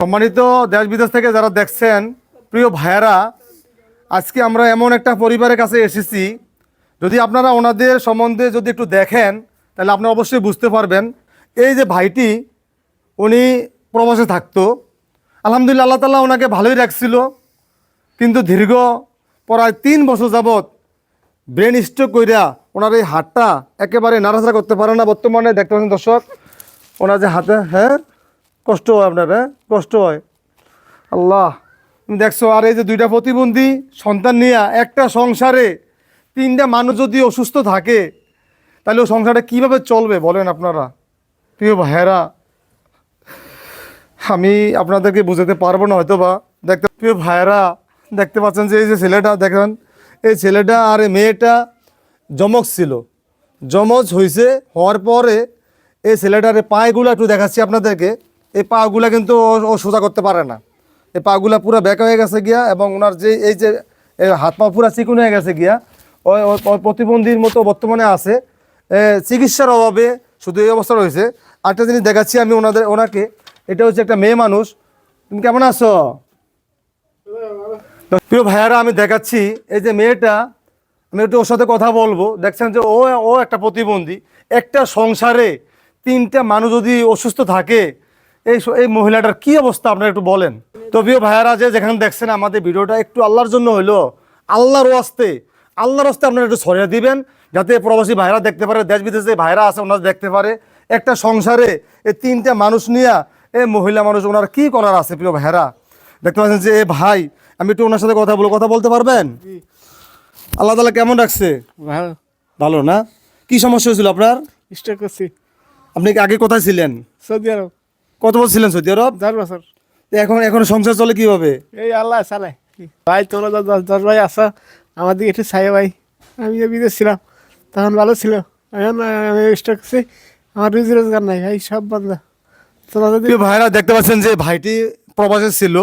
সম্মানিত দেশ বিদেশ থেকে যারা দেখছেন, প্রিয় ভাইয়েরা, আজকে আমরা এমন একটা পরিবারের কাছে এসেছি। যদি আপনারা ওনাদের সম্বন্ধে যদি একটু দেখেন তাহলে আপনারা অবশ্যই বুঝতে পারবেন। এই যে ভাইটি, উনি প্রবাসে থাকতো। আলহামদুলিল্লাহ, আল্লাহ তাআলা ওনাকে ভালোই রাখছিল, কিন্তু দীর্ঘ প্রায় 3 বছর যাবৎ ব্রেন স্ট্রোক কইরা ওনার এই হাতটা একেবারে নাড়াচাড়া করতে পারে না। বর্তমানে দেখতে পাচ্ছেন দর্শক, ওনার যে হাতে কষ্ট হয়, আপনার কষ্ট হয়। আল্লাহ, তুমি দেখছো। আর এই যে 2টা প্রতিবন্ধী সন্তান নিয়ে একটা সংসারে 3টা মানুষ যদি অসুস্থ থাকে তাহলে ও সংসারটা কীভাবে চলবে বলেন আপনারা? প্রিয় ভাইয়েরা, আমি আপনাদেরকে বোঝাতে পারবো না হয়তো বা। প্রিয় ভাইয়েরা, দেখতে পাচ্ছেন যে এই যে ছেলেটা দেখেন, এই ছেলেটা আর এই মেয়েটা যমজ ছিল। যমজ হওয়ার পরে এই ছেলেটার পায়েগুলো একটু দেখাচ্ছি আপনাদেরকে। এই পাগুলা কিন্তু ও সোজা করতে পারে না। এই পাগুলা পুরো ব্যাকা হয়ে গেছে গিয়া, এবং ওনার যে এই যে হাত পা পুরো চিকুন হয়ে গেছে গিয়া। ওই প্রতিবন্ধীর মতো বর্তমানে আছে। চিকিৎসার অভাবে শুধু এই অবস্থা রয়েছে। আরেকটা জিনিস দেখাচ্ছি আমি ওনাকে। এটা হচ্ছে একটা মেয়ে মানুষ। তুমি কেমন আছো? প্রিয় ভাইয়ারা, আমি দেখাচ্ছি এই যে মেয়েটা। আমি একটু ওর সাথে কথা বলবো। দেখছেন যে ও একটা প্রতিবন্ধী। একটা সংসারে 3টা মানুষ যদি অসুস্থ থাকে, এই মহিলাটার কি অবস্থা আপনারা একটু বলেন তো। প্রিয় ভাইয়ারা, যেখানে দেখছেন আমাদের ভিডিওটা একটু আল্লাহর জন্য হইলো, আল্লাহর ওয়াস্তে আপনারা একটু ছড়িয়ে দিবেন, যাতে প্রবাসী ভাইরা দেখতে পারে, দেশ বিদেশে ভাইরা আছে ওনারা দেখতে পারে। একটা সংসারে এই 3টা মানুষ নিয়ে এই মহিলা মানুষ ওনার কি করার আছে? প্রিয় ভাইরা, দেখতে পাচ্ছেন যে ভাই, আমি একটু ওনার সাথে কথা বলতে পারবেন? আল্লাহ তাআলা কেমন রাখছে? ভালো না? কি সমস্যা হয়েছিল আপনার? স্ট্রোক করছি। আপনি কি আগে কোথায় ছিলেন? সৌদি আরব। কত বছর ছিলেন সৌদি আরব? 10 বছর। এখন সংসার চলে কিভাবে? এই আল্লাহ চালায়। ভাই তোমরা 10 ভাই আসা, আমার দিকে একটু ছায়া ভাই। আমি বিদেশ ছিলাম, তখন ভালো ছিল। এখন আমি স্ট্রোক করছি, আমার রুজি রোজগার নাই ভাই, সব বন্ধ। তোমরা যদি ভাইরা দেখতে পাচ্ছেন যে ভাইটি প্রবাসে ছিল,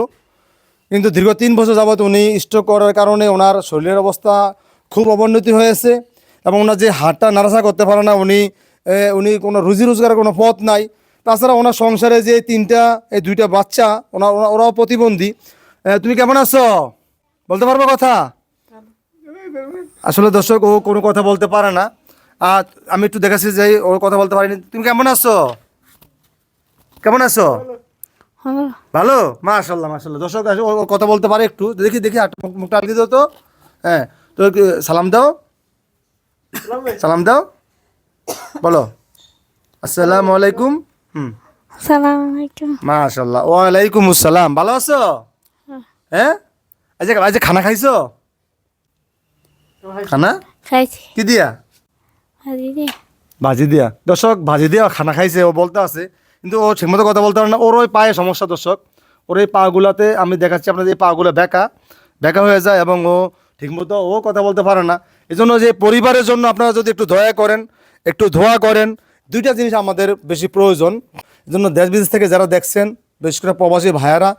কিন্তু দীর্ঘ 3 বছর যাবৎ উনি স্ট্রোক করার কারণে ওনার শরীরের অবস্থা খুব অবনতি হয়েছে, এবং ওনার যে হাতটা নাড়াচাড়া করতে পারে না। উনি কোনো রুজি রোজগারের কোনো পথ নাই। তাছাড়া ওনার সংসারে যে 2টা বাচ্চা, ওরাও প্রতিবন্ধী। তুমি কেমন আছো বলতে পারবে কথা? আসলে দর্শক, ও কোনো কথা বলতে পারে না। আর আমি একটু দেখাচ্ছি যে ওর কথা বলতে পারিনি। তুমি কেমন আছো? কেমন আছো? ভালো, মাশাআল্লাহ মাশাআল্লাহ। দর্শক, ও কথা বলতে পারে একটু। দেখি মুখটা আলগি দাও তো। হ্যাঁ, তো সালাম দাও, সালাম দাও, বলো আসসালামু আলাইকুম। আসসালামু আলাইকুম। মাশাআল্লাহ, ওয়ালাইকুম আসসালাম। ভালো আছো? হ্যাঁ, আজ খানা খাইছো? খানা খাইছি। কি দিয়া? ভাজি দিয়া। দর্শক, ভাজি দিয়া খানা খাইছে ও বলতে আছে, কিন্তু ও ঠিকমতো কথা বলতে পারে না। ওর ওই পায়ে সমস্যা দর্শক। ওর এই পাগুলাতে আমি দেখাচ্ছি আপনাদের, এই পাগুলো বেঁকা হয়ে যায়, এবং ও ঠিকমতো কথা বলতে পারে না। এই জন্য যে পরিবারের জন্য আপনারা যদি একটু দয়া করেন, একটু দোয়া করেন, 2টা জিনিস আমাদের বেশি প্রয়োজন। এই জন্য দেশ বিদেশ থেকে যারা দেখছেন, বিশেষ করে প্রবাসী ভাইয়ারা,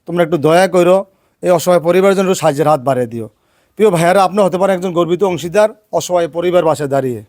তোমরা একটু দয়া করো, এই অসহায় পরিবারের জন্য একটু সাহায্যের হাত বাড়িয়ে দিও। প্রিয় ভাইয়ারা, আপনি হতে পারেন একজন গর্বিত অংশীদার অসহায় পরিবার পাশে দাঁড়িয়ে।